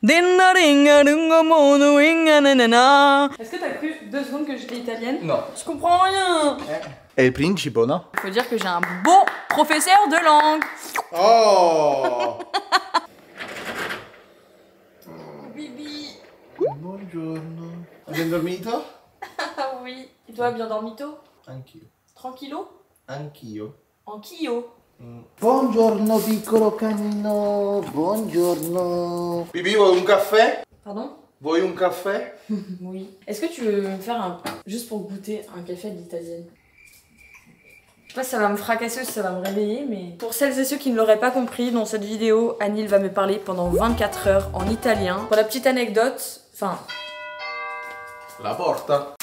Est-ce que t'as cru 2 secondes que j'étais italienne? Non. Je comprends rien. È il principe, no? Faut dire que j'ai un bon professeur de langue. Oh! Bibi. Buongiorno. Hai bien dormito? Ah oui. Et toi, bien dormito? Anch'io. Tranquillo? Anch'io. Anch'io. Buongiorno piccolo canino, buongiorno. Bibi, vuoi un caffè? Pardon? Vuoi un caffè? Oui. Est-ce que tu veux me faire juste pour goûter un café de l'italienne? Je sais pas si ça va me fracasser ou si ça va me réveiller, mais... Pour celles et ceux qui ne l'auraient pas compris, dans cette vidéo, Anil va me parler pendant 24 heures en italien. Pour la petite anecdote, enfin... La porta.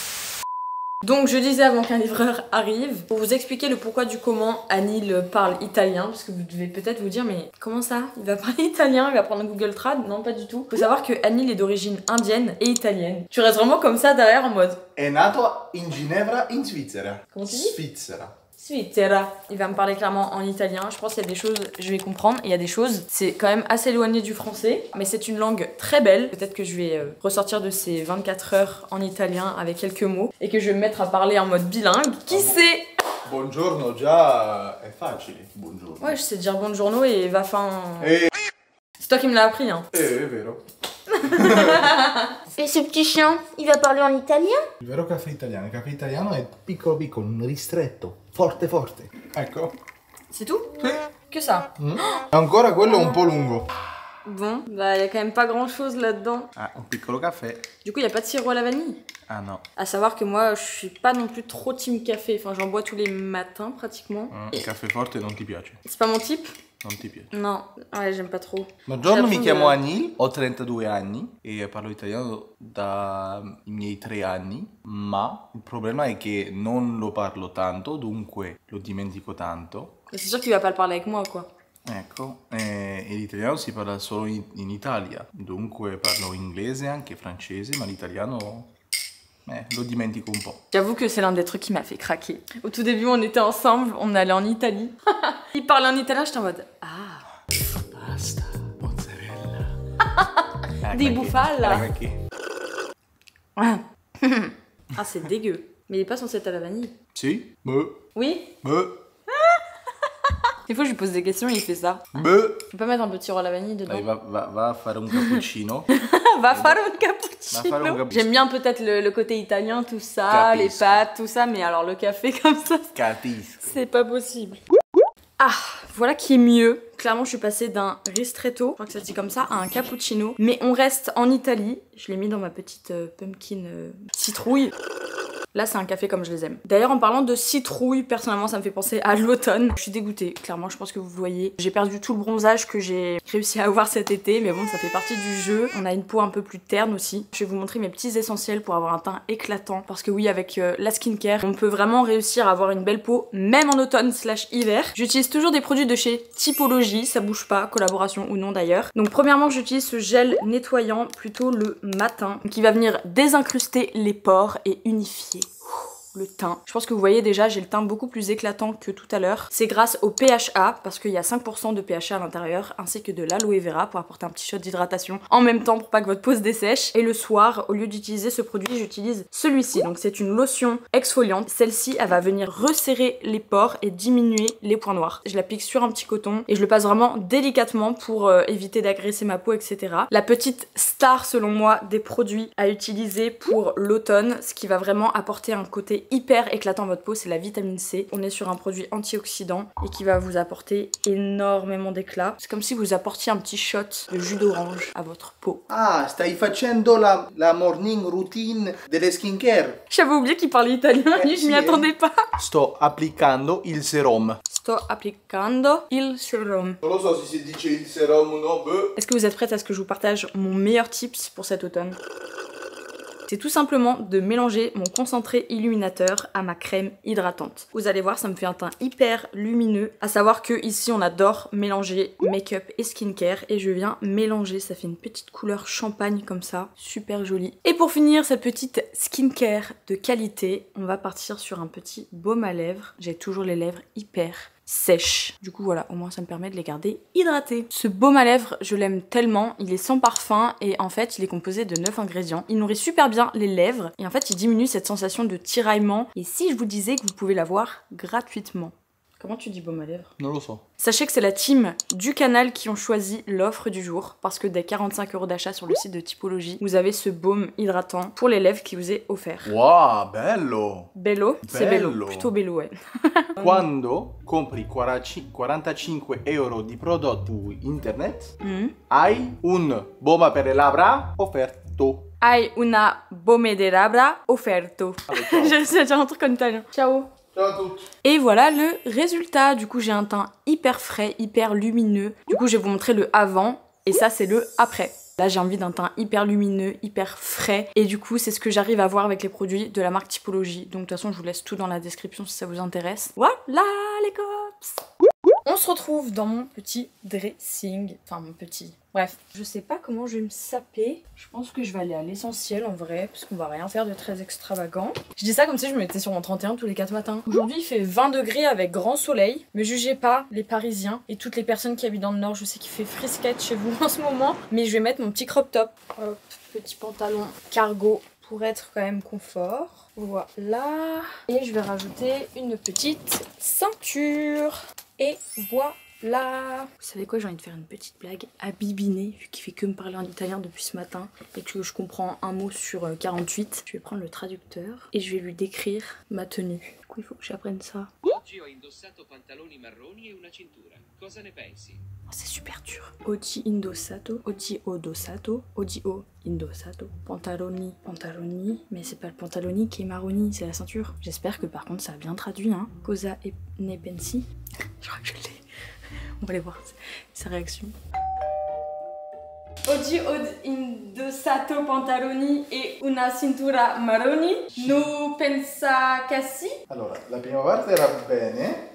Donc je disais avant qu'un livreur arrive, pour vous expliquer le pourquoi du comment Anil parle italien, parce que vous devez peut-être vous dire mais comment ça? Il va parler italien, il va prendre Google Trad? Non, pas du tout. Faut savoir que Anil est d'origine indienne et italienne. Tu restes vraiment comme ça derrière en mode... È nato in Ginevra, in Svizzera. Comment tu dis? Svizzera. Svizzera. Il va me parler clairement en italien. Je pense qu'il y a des choses, je vais comprendre. Et il y a des choses, c'est quand même assez éloigné du français. Mais c'est une langue très belle. Peut-être que je vais ressortir de ces 24 heures en italien avec quelques mots. Et que je vais me mettre à parler en mode bilingue. Qui sait? Buongiorno già è facile. Buongiorno. Ouais, je sais dire buongiorno et va fin... Eh, C'est toi qui me l'as appris, hein. è vero. Et ce petit chien, il va parler en italien? Il vero il caffè italiano è piccolo piccolo, ristretto, forte forte. Ecco. C'est tout? Sì. Que ça? Ancora quello è un po' lungo. Bon, bah il y a quand même pas grand chose là-dedans. Ah, un piccolo caffè. Du coup, il n'y a pas de sirop à la vanille? Ah non. À savoir que moi, je suis pas non plus trop team café. Enfin, j'en bois tous les matins pratiquement. Il caffè forte non ti piace? C'est pas mon type? Non ti piace? Non, ouais, j'aime pas trop. Buongiorno, mi J'avoue, chiamo Anil, ho 32 anni e parlo italiano dai miei 3 anni, ma il problema è che non lo parlo tanto, dunque lo dimentico tanto. Mais c'est sûr qu'il va pas le parler avec moi, quoi. Ecco, e l'italiano si parla solo in Italia, dunque parlo inglese, anche francese, ma l'italiano lo dimentico un po'. J'avoue que c'est l'un des trucs qui m'a fait craquer. Au tout début, on était ensemble, on allait en Italie. Il parlait en italien, j'étais en mode ah. Pasta, mozzarella. Di bufala. Che... Ah, ah c'est dégueu. Mais il est pas censé être à la vanille. Si? Oui? Des fois, je lui pose des questions et il fait ça. Tu peux pas mettre un peu de sirop à la vanille dedans? Dai, va a fare un cappuccino. Va faire un cappuccino. J'aime bien peut-être le côté italien, tout ça, Capisco. les pâtes, tout ça, mais alors le café comme ça, Capisco. c'est pas possible. Ah, voilà qui est mieux. Clairement, je suis passée d'un ristretto, je crois que ça se dit comme ça, à un cappuccino. Mais on reste en Italie. Je l'ai mis dans ma petite pumpkin citrouille. Là, c'est un café comme je les aime. D'ailleurs, en parlant de citrouille, personnellement, ça me fait penser à l'automne. Je suis dégoûtée, clairement, je pense que vous voyez. J'ai perdu tout le bronzage que j'ai réussi à avoir cet été, mais bon, ça fait partie du jeu. On a une peau un peu plus terne aussi. Je vais vous montrer mes petits essentiels pour avoir un teint éclatant. Parce que oui, avec la skincare, on peut vraiment réussir à avoir une belle peau, même en automne/hiver. J'utilise toujours des produits de chez Typologie, ça bouge pas, collaboration ou non d'ailleurs. Donc premièrement, j'utilise ce gel nettoyant plutôt le matin, qui va venir désincruster les pores et unifier le teint. Je pense que vous voyez déjà, j'ai le teint beaucoup plus éclatant que tout à l'heure. C'est grâce au PHA, parce qu'il y a 5% de PHA à l'intérieur, ainsi que de l'aloe vera pour apporter un petit shot d'hydratation en même temps pour pas que votre peau se dessèche. Et le soir, au lieu d'utiliser ce produit, j'utilise celui-ci. Donc c'est une lotion exfoliante. Celle-ci, elle va venir resserrer les pores et diminuer les points noirs. Je l'applique sur un petit coton et je le passe vraiment délicatement pour éviter d'agresser ma peau, etc. La petite star, selon moi, des produits à utiliser pour l'automne, ce qui va vraiment apporter un côté hyper éclatant à votre peau, c'est la vitamine C. On est sur un produit antioxydant et qui va vous apporter énormément d'éclat. C'est comme si vous apportiez un petit shot de jus d'orange à votre peau. Ah, stai facendo la morning routine delle skincare? J'avais oublié qu'il parlait italien et je m'y attendais pas. Sto applicando il serum. Sto applicando il serum. Non lo so si dice il serum ou non, Est-ce que vous êtes prête à ce que je vous partage mon meilleur tips pour cet automne? C'est tout simplement de mélanger mon concentré illuminateur à ma crème hydratante. Vous allez voir, ça me fait un teint hyper lumineux. À savoir que ici, on adore mélanger make-up et skincare. Et je viens mélanger, ça fait une petite couleur champagne comme ça, super jolie. Et pour finir cette petite skincare de qualité, on va partir sur un petit baume à lèvres. J'ai toujours les lèvres hyper sèches. Du coup voilà, au moins ça me permet de les garder hydratés. Ce baume à lèvres, je l'aime tellement, il est sans parfum et en fait il est composé de 9 ingrédients. Il nourrit super bien les lèvres et en fait il diminue cette sensation de tiraillement. Et si je vous disais que vous pouvez l'avoir gratuitement? Comment tu dis baume à lèvres? Non lo so. Sachez que c'est la team du canal qui ont choisi l'offre du jour parce que dès 45 € d'achat sur le site de Typologie, vous avez ce baume hydratant pour les lèvres qui vous est offert. Wow, bello! Bello, c'est bello, Bello. plutôt bello ouais. Quando compri 45 € di prodotti su internet, Mm. hai un bomba per le labbra offerto. Hai una baume de labbra offerto. Allez, ciao. J'ai déjà un truc en italien. Ciao. Ciao a tutti. Et voilà le résultat. Du coup, j'ai un teint hyper frais, hyper lumineux. Du coup, je vais vous montrer le avant et ça, c'est le après. Là, j'ai envie d'un teint hyper lumineux, hyper frais. Et du coup, c'est ce que j'arrive à voir avec les produits de la marque Typologie. Donc, de toute façon, je vous laisse tout dans la description si ça vous intéresse. Voilà les cops. On se retrouve dans mon petit dressing. Enfin, mon petit... Bref, je sais pas comment je vais me saper. Je pense que je vais aller à l'essentiel en vrai, parce qu'on va rien faire de très extravagant. Je dis ça comme si je me mettais sur mon 31 tous les 4 matins. Aujourd'hui, il fait 20 degrés avec grand soleil. Me jugez pas, les Parisiens et toutes les personnes qui habitent dans le Nord. Je sais qu'il fait frisquette chez vous en ce moment, mais je vais mettre mon petit crop top. Hop, petit pantalon cargo pour être quand même confort. Voilà. Et je vais rajouter une petite ceinture. Et voilà. Vous savez quoi, j'ai envie de faire une petite blague à Bibiné, vu qu'il fait que me parler en italien depuis ce matin et que je comprends un mot sur 48. Je vais prendre le traducteur et je vais lui décrire ma tenue. Du coup, il faut que j'apprenne ça. Oggi ho indossato pantaloni marroni e una cintura. Cosa ne pensi? Oh, c'est super dur. Oggi indossato, oggi ho indossato, oggi ho indossato, pantaloni, pantaloni. Mais c'est pas le pantaloni qui est marroni, c'est la ceinture. J'espère que par contre ça a bien traduit, hein. Cosa ne pensi? Je crois que je l'ai. On va aller voir sa réaction. Oggi ho indossato pantaloni e una cintura marroni. Non pensa che sì? Allora, la prima parte era bene,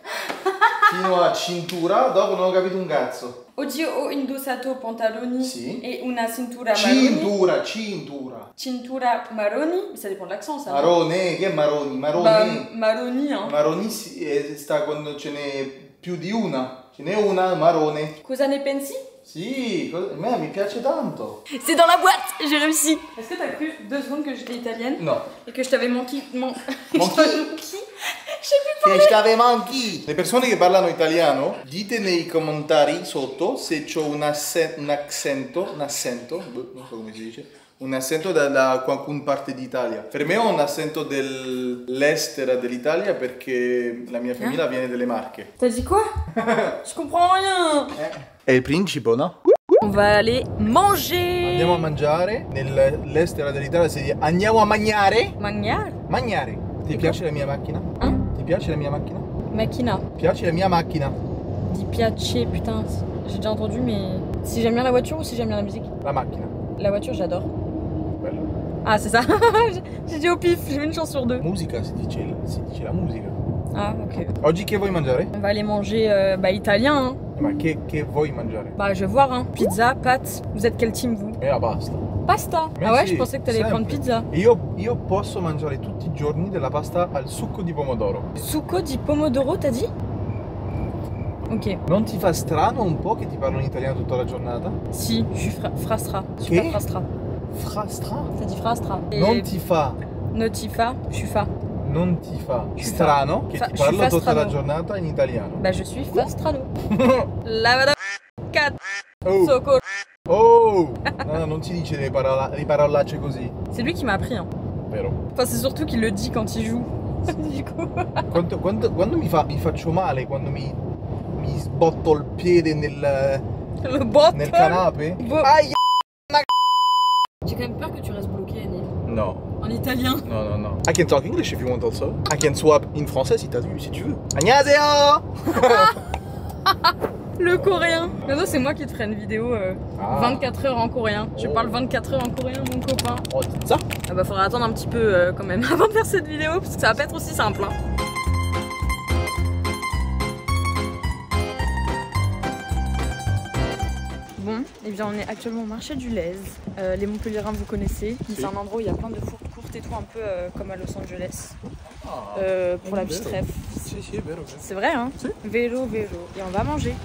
fino a cintura, dopo non ho capito un cazzo. Oggi ho indossato pantaloni Sì. e una cintura marroni. Cintura. Cintura marroni, ça dépend de l'accent ça. Marone, che è maroni? Maroni. Bah, maroni, hein. Maroni sta quando ce n'è più di una. Ce n'è una marone. Cosa ne pensi? Sì, a me mi piace tanto. C'est dans la boîte, j'ai réussi. Est-ce que t'as cru 2 secondes que j'étais italienne? No. Et que je t'avais manqué? Che stave manchi? Le persone che parlano italiano, dite nei commentari sotto se c'ho un accento, non so come si dice, un accento da qualcuna parte d'Italia. Per me ho un accento dell'estero dell'Italia perché la mia famiglia viene delle Marche. T'as dit quoi? Je comprends rien. È il principe, no? On va aller manger. Andiamo a mangiare. Nell'estero dell'Italia si dice andiamo a mangiare. Mangiare? Mangiare. Ti piace la mia macchina? Ti piace la mia macchina? Macchina. Piace la mia macchina? Di piace, putain. J'ai déjà entendu, mais si j'aime bien la voiture ou si j'aime bien la musique? La macchina. La voiture, j'adore. Bello. Ah, c'est ça. J'ai dit au pif, j'ai une chance sur 2. Musica si dice la musica. Ah, ok. Oggi che vuoi mangiare? On va aller manger italien, hein. Ma che vuoi mangiare? Bah, je vais voir, hein. Pizza, pâtes. Vous êtes quel team, vous? E la pasta. Pasta. Mais Ah ouais, sì, je pensais que t'allais sempre. prendre pizza. Io posso mangiare tutti i giorni della pasta al succo di pomodoro. Succo di pomodoro, t'as dit? Ok. Non ti fa strano un po' che ti parlo in italiano tutta la giornata? Si, je suis frastra. Super Che? frastra. Frastra? Ça dit frastra. Non ti fa, Notifa, je suis fa. non ti fa Je suis strano che fa- ti je suis parlo tutta fastrano. la giornata in italiano? Bah, je suis fastrano. La madame 4. Oh, Socorro. oh! No, non si dice le parolacce così, C'est lui qui m'a appris, hein. vero? Enfin, c'est surtout qu'il le dit quand il joue. Du coup. Quando mi faccio male, quando mi sbotto il piede nel Le bot. canapé? Aia! J'ai quand même peur que tu restes bloqué, Annie. No. En italien. No. I can talk English if you want also. I can swap in français si tu veux. 안녕하세요! Le coréen. Bientôt, c'est moi qui te ferai une vidéo 24 heures en coréen. Je Oh. parle 24 heures en coréen, mon copain. Oh, dites ça? Ah bah, faudra attendre un petit peu quand même avant de faire cette vidéo, parce que ça va pas être aussi simple, hein. Bon, et bien on est actuellement au marché du Lez. Les Montpelliérains vous connaissez. C'est un endroit où il y a plein de fourres courtes et tout, un peu comme à Los Angeles. Pour la petite rêve. Sì, sì, è vero. C'est vrai, hein? Si. Vero, vero. Et on va manger.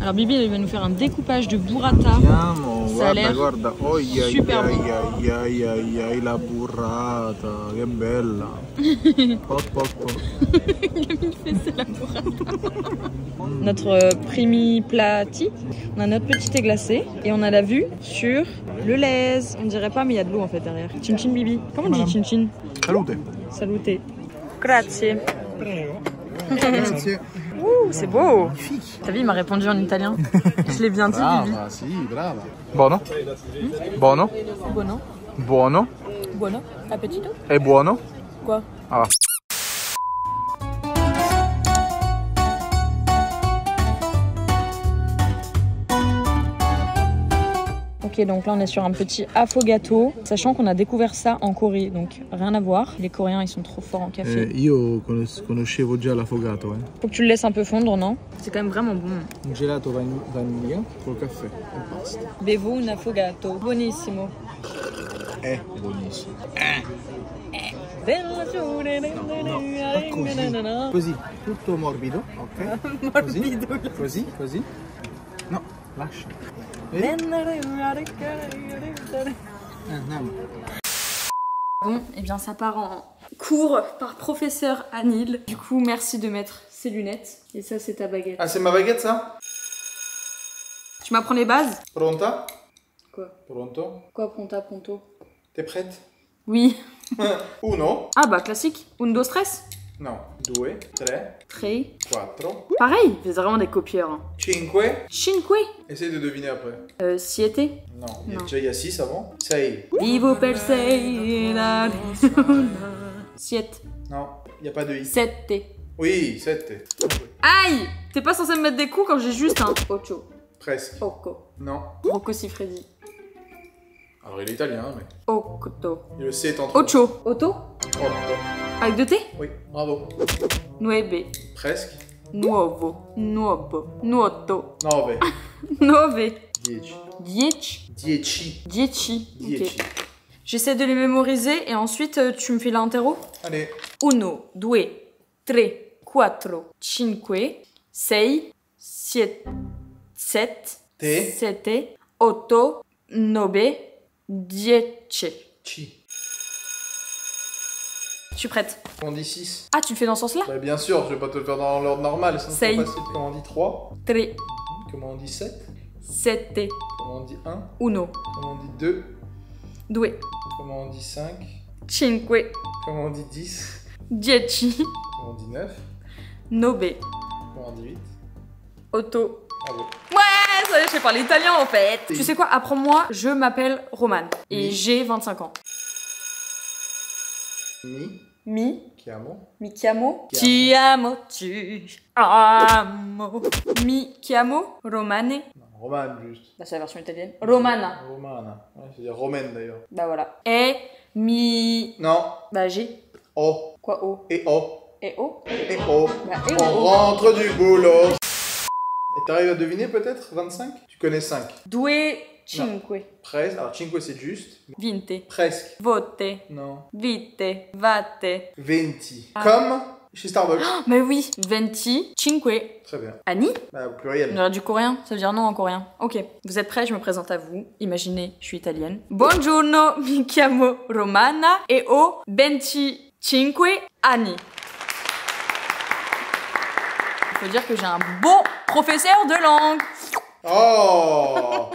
Alors Bibi, il va nous faire un découpage de burrata. Andiamo, Ça a l'air guarda, super bon. la burrata, che bella. Pop, pop, pop. Il fait c'est la burrata. Notre primi plati, on a notre petit thé glacé et on a la vue sur le lez. On dirait pas, mais il y a de l'eau en fait derrière. Chin chin Bibi. Comment on dit chin chin? Salute. Salute. Grazie. Grazie. Ouh, c'est beau. T'as vu, il m'a répondu en italien. Je l'ai bien dit, Bibi. Brava, sì, brava. Buono? Buono? Buono. Buono? Buono. Appetito. È buono? Quoi? Ah. Ok, donc là on est sur un petit affogato, sachant qu'on a découvert ça en Corée, donc rien à voir. Les Coréens ils sont trop forts en café. Io conoscevo già l'affogato. Faut que tu le laisses un peu fondre, non? C'est quand même vraiment bon. Un gelato vaniglia col caffè e basta. Bevo un affogato. Buonissimo. È buonissimo. No, Così, tutto morbido, ok? Morbido. Così, così. No, lascia. Andiamo. Bon, et bien ça part en cours par professeur Anil. Du coup, merci de mettre ces lunettes. Et ça, c'est ta baguette. Ah, c'est ma baguette ça? Tu m'apprends les bases? Pronta? Quoi? Pronto? Quoi, pronta, pronto? T'es prête? Oui. Uno? Ah bah classique. Un, dos, tres. No. 2, 3, Tre. 4, Pareil, c'est vraiment des copieurs. Hein. 5. Cinque. Essaye de deviner après. Siete. Non, Non. déjà il y a 6 avant. 6. Vivo per sei l'Arizona. Siete. Non, il n'y a pas de I. Sette. Oui, 7. Aïe! T'es pas censé me mettre des coups quand j'ai juste un ocho. Presque. Occo. Non. Rocco Siffredi. Alors il est italien, mais. Octo. Et le C est entre. Ocho. Otto? 8. Avec deux T? Oui, bravo. Nueve. Presque. Nuovo. Nuovo. Nuoto. 9. Nove. 10. Dieci. 10. Dieci. 10. Ok. J'essaie de les mémoriser et ensuite tu me fais l'interro. Allez. Uno, due, tre, quattro, cinque, sei, siete, Te. sette, otto, nove, dieci. Chi. Je suis prête. Comment on dit 6? Ah, tu le fais dans ce sens-là? Bah bien sûr, je vais pas te le faire dans l'ordre normal, sinon c'est Sei. trop facile. Comment on dit 3? Tre, Comment on dit 7? sette, Comment on dit 1? uno, Comment on dit 2? due, Comment on dit 5? cinque, Comment on dit 10? dieci, Comment on dit 9? nove, Comment on dit 8? otto. Bravo. Ouais, ça y est, je sais parler italien en fait. Oui. Tu sais quoi, apprends-moi, je m'appelle Romane et Oui. j'ai 25 ans. Mi Chiamo. Mi chiamo? Ti amo, tu amo. Mi chiamo Romane. Non, Romane juste. Bah, c'est la version italienne. Romana. Romana. Ouais, c'est-à-dire romaine d'ailleurs. Bah voilà. Et mi. Non. Bah j'ai. O. Quoi O? Et O. Et O? Et O. Bah et On O. rentre du boulot. Et t'arrives à deviner peut-être 25? Tu connais 5. Due, cinque. Presque. Alors 5 c'est juste. Vinte. Presque. Vote. Non. Vite. Vate. 20. Ah. Comme chez Starbucks. Mais oui. Venti. Cinque. Très bien. Annie? Bah, au pluriel. On dirait du coréen, ça veut dire non en coréen. Ok, vous êtes prêts, je me présente à vous. Imaginez, je suis italienne. Buongiorno, mi chiamo Romana e ho 25 anni. Il faut dire que j'ai un bon professeur de langue. Oh.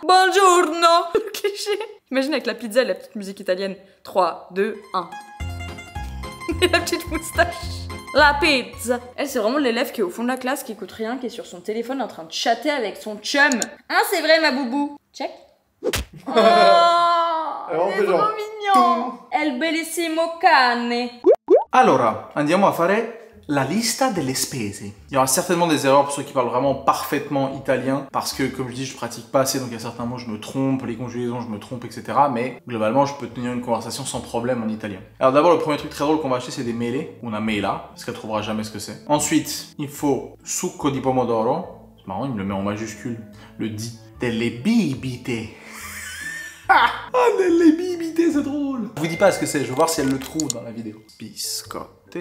Buongiorno. Le cliché. Imagine avec la pizza et la petite musique italienne. 3, 2, 1. Et la petite moustache. La pizza. Elle, c'est vraiment l'élève qui est au fond de la classe, qui écoute rien, qui est sur son téléphone en train de chatter avec son chum. Hein, c'est vrai, ma boubou. Check. Oh, on c'est fait genre, trop mignon. El bellissimo cane. Allora, andiamo a fare La lista delle spese. Il y aura certainement des erreurs pour ceux qui parlent vraiment parfaitement italien, parce que, comme je dis, je pratique pas assez, donc il y a certains mots, je me trompe, les conjugaisons, je me trompe, etc. Mais globalement, je peux tenir une conversation sans problème en italien. Alors d'abord, le premier truc très drôle qu'on va acheter, c'est des mele, una mela, parce qu'elle trouvera jamais ce que c'est. Ensuite, il faut succo di pomodoro. C'est marrant, il me le met en majuscule. Le dit. Delle bibite. Ah, delle bibite, c'est drôle. Je vous dis pas ce que c'est, je veux voir si elle le trouve dans la vidéo. Biscotte,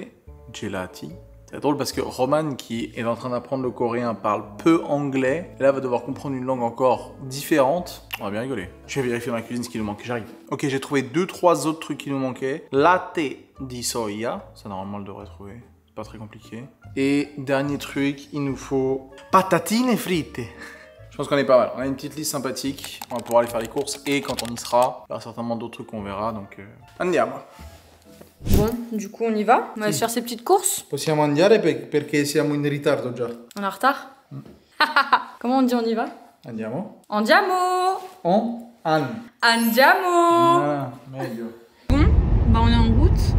gelati. C'est drôle parce que Roman, qui est en train d'apprendre le coréen, parle peu anglais. Et là, va devoir comprendre une langue encore différente. On va bien rigoler. Je vais vérifier dans la cuisine ce qui nous manque. J'arrive. Ok, j'ai trouvé 2-3 autres trucs qui nous manquaient. Latte di soia. Ça, normalement, on le devrait trouver. Pas très compliqué. Et dernier truc, il nous faut patatine fritte. Je pense qu'on est pas mal. On a une petite liste sympathique. On va pouvoir aller faire les courses. Et quand on y sera, il y aura certainement d'autres trucs qu'on verra. Donc, andiamo. Bon, du coup, on y va. On va aller faire ces petites courses. Possiamo andare perché siamo in ritardo già. On est en retard. Comment on dit on y va? Andiamo. Andiamo. Andiamo. Ah, meglio. Bon, bah on est en route.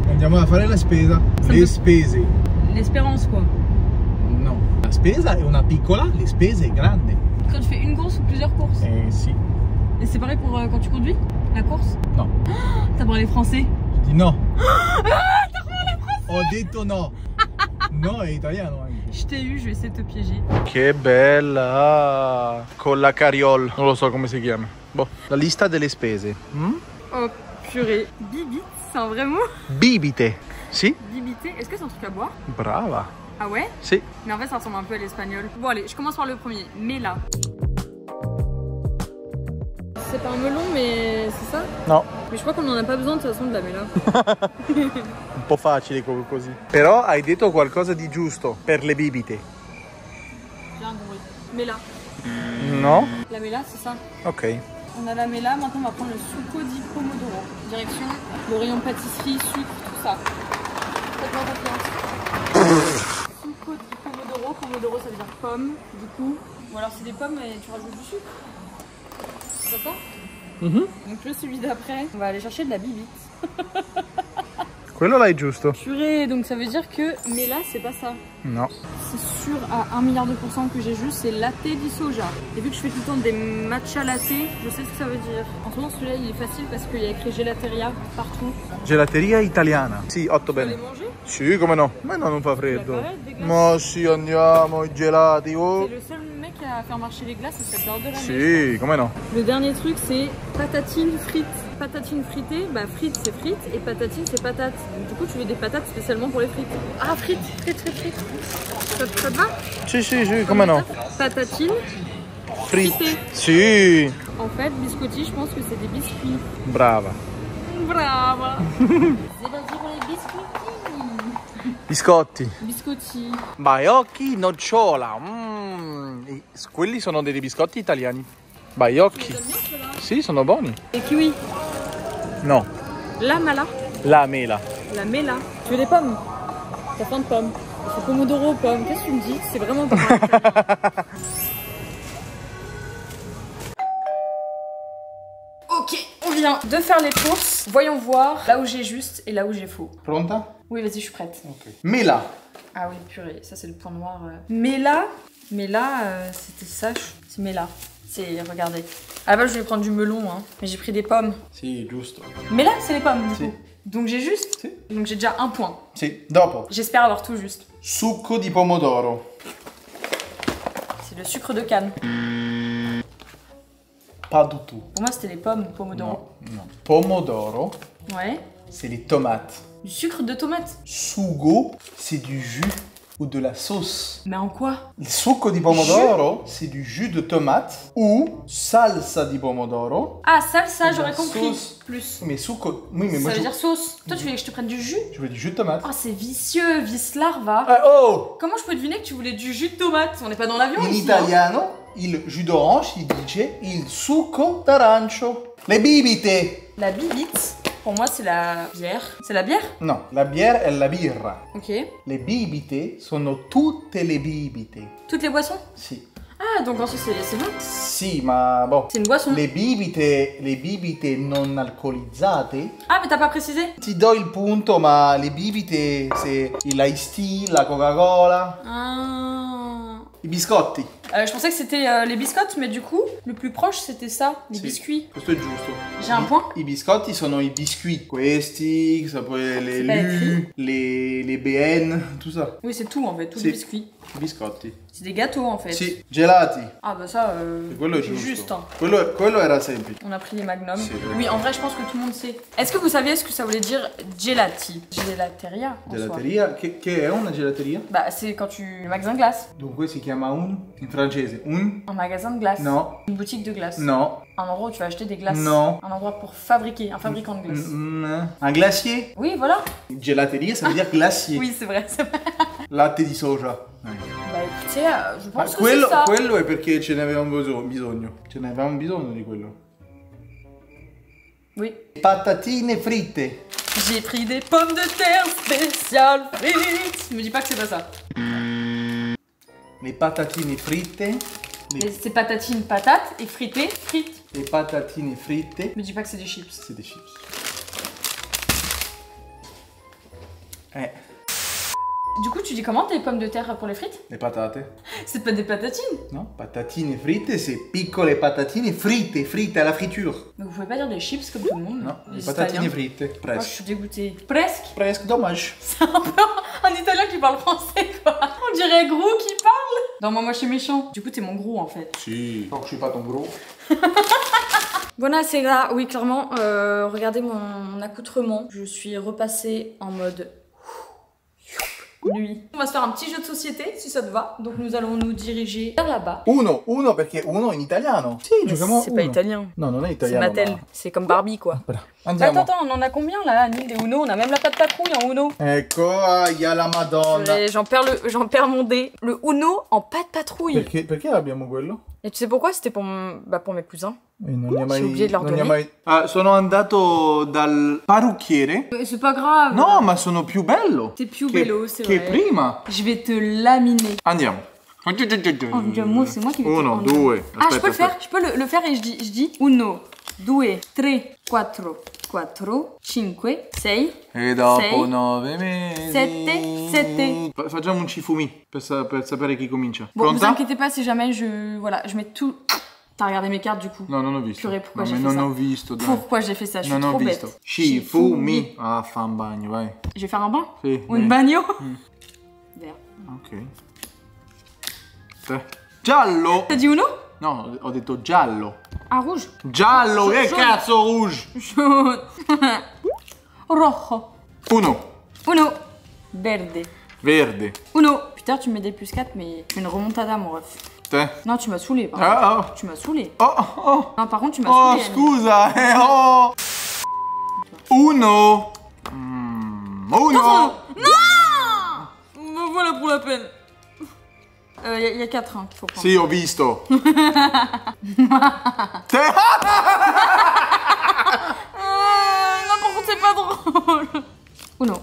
Andiamo a fare la spesa. Le spese. L'espérance quoi. No. La spesa è una piccola, le spese è grande. Quand tu fais une course ou plusieurs courses? Eh sì. Et c'est pareil pour quand tu conduis? La course? No. T'as parlé français? Je dis no. T'as parlé français? Ho detto no. No è italiano anche. Je t'ai eu, je vais essayer de te piéger. Che bella! Con la carriole. Non lo so come si chiama. Boh. La lista delle spese. Oh purée. Bibite, c'est un vrai mot? Bibite. Si? Bibite, est-ce que c'est un truc à boire? Brava. Ah ouais? Si. Mais en fait ça ressemble un peu à l'espagnol. Bon allez, je commence par le premier. Mela. C'est pas un melon mais c'est ça? No. Mais je crois qu'on en a pas besoin de toute façon de la mela. Un po' facile così. Però hai detto qualcosa di giusto per le bibite. J'ai un bruit. Mela. No? La mela c'est ça? Ok. On a la mela, maintenant on va prendre le succo di pomodoro. Direction le rayon pâtisserie, sucre, tout ça. Faites-moi confiance. Succo di pomodoro, pomodoro ça veut dire pomme, du coup. Ou alors c'est des pommes et tu rajoutes du sucre. C'est ça? Donc le celui d'après, on va aller chercher de la bibite. Quello l'hai giusto. Purée, donc ça veut dire que mela c'est pas ça. No. C'est sûr à 1 milliard de pourcents que j'ai juste, c'est latte di soja. Et vu que je fais tout le temps des matcha latte, je sais ce que ça veut dire. En ce moment celui-là il est facile parce qu'il y a écrit gelateria partout. Gelateria italiana. Sì, 8 Tu vas les bene. manger? Sì, come no? Ma no, non fa freddo. La palette des glaces. Ma sì, andiamo, i gelati, oh. C'est le seul mec à faire marcher les glaces et ça dehors de la neige. Sì, come no? Le dernier truc c'est patatine frites. Patatine fritée, bah frites c'est frites et patatine c'est patates. Donc du coup tu veux des patates spécialement pour les frites. Ah frites. Ça te va? Sì, sì, sì, come no? Patatine Fritte. fritée. Sì. En fait biscotti je pense que c'est des biscuits. Brava. Brava. C'est parti pour les biscuits. Biscotti. Biscotti. Baiocchi nocciola. Quelli sono dei biscotti italiani. Baiocchi. T'aimes bien ceux-là? Sì, sono buoni. Les kiwis. No. La mala. La mela. La mela. Tu veux des pommes? T'as plein de pommes. C'est pomodoro aux pommes. Qu'est-ce que tu me dis? C'est vraiment pas mal. Ok, on vient de faire les courses. Voyons voir là où j'ai juste et là où j'ai faux. Pronta? Oui, vas-y, je suis prête. Ok. Mela. Ah oui, purée, ça c'est le point noir. Mais là, c'était ça, c'est Mela. C'est, regardez. À la base, je voulais prendre du melon, hein, mais j'ai pris des pommes. Sì, giusto. Mais là, c'est les pommes, du Si. coup. Donc j'ai juste. Si. Donc j'ai déjà un point. Sì, dopo. J'espère avoir tout juste. Succo di pomodoro. C'est le sucre de canne. Pas du tout. Pour moi, c'était les pommes, pomodoro. No. Pomodoro, Ouais. c'est les tomates. Du sucre de tomate. Sugo, c'est du jus ou de la sauce. Mais en quoi? Il succo di pomodoro, c'est du jus de tomate ou salsa di pomodoro. Ah, salsa, de j'aurais la compris. sauce. Plus. Mais succo, oui, mais Ça moi veut je... dire sauce. Toi, tu voulais que je te prenne du jus? Je veux du jus de tomate. Oh, c'est vicieux, vice larva. Ah, oh! Comment je peux deviner que tu voulais du jus de tomate? On n'est pas dans l'avion In ici, hein. italiano, il jus d'orange, il dice il succo d'arancio. Le bibite. La bibite, pour moi, c'est la bière. C'est la bière? No, la bière è la birra. Ok. Le bibite sono tutte le bibite. Toutes les boissons? Sì. Ah, Ah, donc ensuite c'est bon. Sì, ma boh. C'est une boisson. Le bibite non alcolizzate. Ah, mais t'as pas précisé? Ti do il punto, ma le bibite c'est l'ice tea, la Coca-Cola, Ah. i biscotti. Je pensais que c'était les biscottes, mais du coup, le plus proche c'était ça, les Sì, biscuits. questo è giusto. J'ai un point? I biscotti sono i biscuits. Questi, poi le C'est pas Lu, les BN, tout ça. Oui, c'est tout en fait, tous Sì. les biscuits. I biscotti. C'est des gâteaux en fait. Sì, gelati. Ah bah ça, Quello è c'est giusto. juste. Hein. Quello era semplice. On a pris les Magnum. Sì. Oui, en vrai, je pense que tout le monde sait. Est-ce que vous saviez ce que ça voulait dire gelati? Gelateria en soi. Gelateria, che è una gelateria? Bah, c'est quand tu... Le magasin de glace. Dunque si chiama in francese un? Un magasin de glace. No, Une boutique de glace. no, Un endroit où tu vas acheter des glaces. Non. Un endroit pour fabriquer, un fabricant de glace. un glacier. Oui, voilà. Gelateria, ça veut dire glacier. Oui, c'est vrai, c'est vrai. Latte di soja. Bah écoutez, je Ma pense que c'est ça. quello è perché ce ne avevamo bisogno. Ce ne avevamo bisogno di quello. Oui. Patatine fritte. J'ai pris des pommes de terre spéciales frites. Me dis pas que c'est pas ça. Le patatine fritte. C'est patatine, patate et frité, frites. Le patatine fritte. Me dis pas que c'est des chips. C'est des chips. Du coup, tu dis comment tes pommes de terre pour les frites? Le patate. C'est pas des patatines. No? Patatine fritte, c'est piccole patatine fritte à la friture. Mais vous pouvez pas dire des chips comme tout le monde. No, les le patatine Italiens. fritte, Oh, je presque. suis dégoûtée. Presque. Presque, dommage. C'est un peu un italien qui parle français, quoi. On dirait Gros qui parle. Non, moi je suis méchant. Du coup, t'es mon gros en fait. Si. Donc je suis pas ton gros. Voilà, c'est là. Oui, clairement, regardez mon accoutrement. Je suis repassée en mode nuit. On va se faire un petit jeu de société, si ça te va. Donc nous allons nous diriger vers là-bas. Uno perché uno in italiano. Sì, giochiamo C'est uno. pas italien. No, non è C'est italiano. Mattel. ma- C'est comme Barbie, quoi. Bravo. Attends, Andiamo. on en a combien là, Anil, des Uno? On a même la patte patrouille en Uno. Ecco, aia la Madonna. J'en perds mon dé. Le Uno en patte patrouille. Perché abbiamo quello? Et tu sais pourquoi? C'était pour mes cousins. Non ne ha mai, J'ai oublié de leur non ne ha donner. mai... Ah, sono andato dal parrucchiere. Mais c'est pas grave. No, ma sono più bello. T'es più Che- bello, c'est Che vrai. prima. Je vais te laminer. Andiamo. Oh, moi, c'est moi qui vais te Uno, prendre. due. Ah, je peux Aspetta, le faire, aspetta. je peux le faire et je dis uno, due, tre, quattro, quattro, cinque, sei. E dopo Sei. 9 mesi. Sette. Facciamo un cifumi per sapere chi comincia. Bon, vous Pronta? inquiétez pas si jamais je mets tout. T'as regardé mes cartes du coup? No, non ho visto. Purée, pourquoi no, j'ai ma fait non ça? ho visto, dai. Pourquoi j'ai fait ça? Je suis Non ho trop visto. bête. Shifumi. Ah, fa un bagno, vai. Je vais faire un bain? Sì, Ou une dai. bagno? Vert. Ok. Te. Giallo! T'as dit uno? No, ho detto giallo. Ah, rouge. Giallo, che Jaune. cazzo rouge? Jaune. Rojo. Uno. Uno. Verde. Verde. Uno. Putain, tu me mets des plus 4, mais tu fais une remontada, mon ref. Te. Non, tu m'as saoulé, par contre. Ah, oh. Tu m'as saoulé. Oh, oh. Non, par contre, tu m'as Oh, saoulé. Annie. scusa, oh. Uno. Uno. Me voilà pour la peine. Y a 4 qu'il faut prendre. Sì, ho visto. Te. Non, par contre, c'est pas drôle. Uno.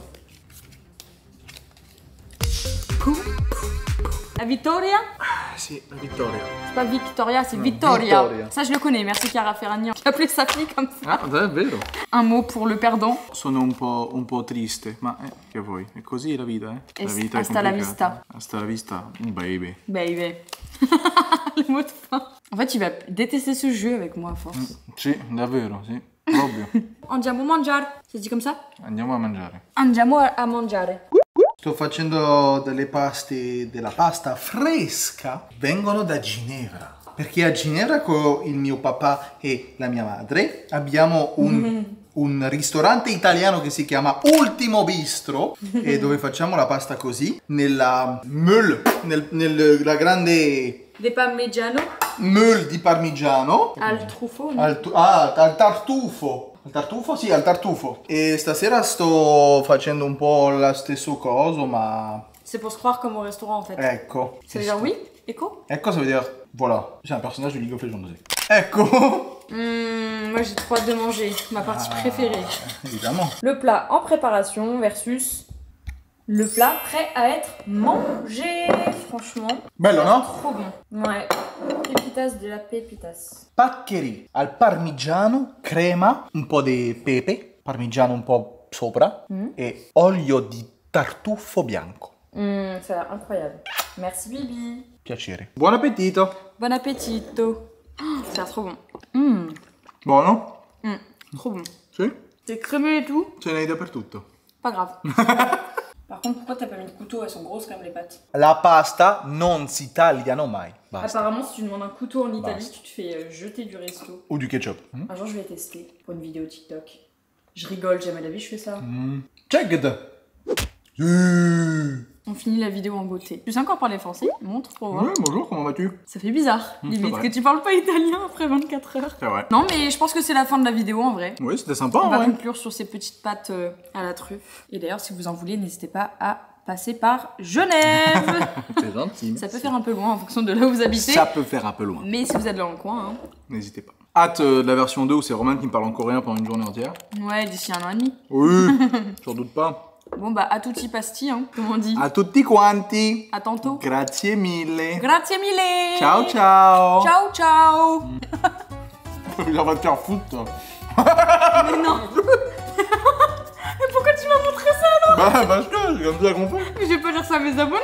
La Vittoria? Sì, la vittoria. C'est pas Victoria, c'est Non, Vittoria. Vittoria. Ça, je le connais. Merci Chiara Ferragni qui a appelé sa fille comme ça. Ah, davvero? Un mot pour le perdant. Sono un po' triste, ma che vuoi? È così la vita, eh? La vita è Hasta la complicata. vista. Hasta la vista, baby. Baby. Le mot de fin. En fait, il va détester ce jeu avec moi à force. Sì, davvero, sì. Proprio. Andiamo a mangiare. Ça se dit comme ça? Andiamo a mangiare. Andiamo a mangiare. Sto facendo della pasta fresca. Vengono da Ginevra. Perché a Ginevra con il mio papà e la mia madre abbiamo un ristorante italiano che si chiama Ultimo Bistro e dove facciamo la pasta così nella meule, nella grande Des parmigiano meule di parmigiano al truffo. No? al tartufo. Al tartufo? Sì, al tartufo. E stasera sto facendo un po' la stesso coso, ma C'est pour se croire comme au restaurant en fait. ecco. Ça veut dire oui? Écho? Ecco, ça veut dire voilà. C'est un personnage de League of Legends. Ecco. Moi j'ai trop hâte de manger. Ma partie préférée. Évidemment. Le plat en préparation versus le plat prêt à être mangé. franchement. Bello, no? Trop bon. Ouais. Pepitas della pepitas. Paccheri al parmigiano, crema, un po' di pepe, parmigiano un po' sopra e olio di tartufo bianco. Ça a l'air incroyable. Merci Bibi. Piacere. Buon appetito. Bon appetito. Oh, ça a l'air trop bon. Buono? Trop bon. Sì? C'est crémeux et tout. Ce n'hai dappertutto. Pas grave. Par contre, pourquoi t'as pas mis de couteau? Elles sont grosses comme les pâtes. La pasta non si tagliano mai. Basta. Apparemment, si tu demandes un couteau en Italie, tu te fais jeter du resto. Ou du ketchup. Un jour, je vais tester pour une vidéo TikTok. Je rigole, jamais la vie, je fais ça. Checked. On finit la vidéo en beauté. Tu sais encore parler français? Montre pour voir. Oui, bonjour, comment vas-tu? Ça fait bizarre, limite, vrai. que tu parles pas italien après 24 heures. C'est vrai. Non, mais je pense que c'est la fin de la vidéo en vrai. Oui, c'était sympa, On va ouais. conclure sur ces petites pâtes à la truffe. Et d'ailleurs, si vous en voulez, n'hésitez pas à passer par Genève. C'est gentil. Ça peut faire un peu loin en fonction de là où vous habitez. Ça peut faire un peu loin. Mais si vous êtes dans le coin, hein. N'hésitez pas. Hâte de la version 2 où c'est Roman qui me parle en coréen pendant une journée entière. Ouais, d'ici 1 an et demi. Oui, j'en doute pas. Bon bah, à tutti pasti, hein, comme on dit. A tutti quanti. À tantôt. Grazie mille. Grazie mille. Ciao ciao. Ciao, ciao. On va te faire foutre, toi. Mais non. Mais pourquoi tu m'as montré ça alors? Bah, parce que c'est comme ça qu'on fait. Je vais pas dire ça à mes abonnés.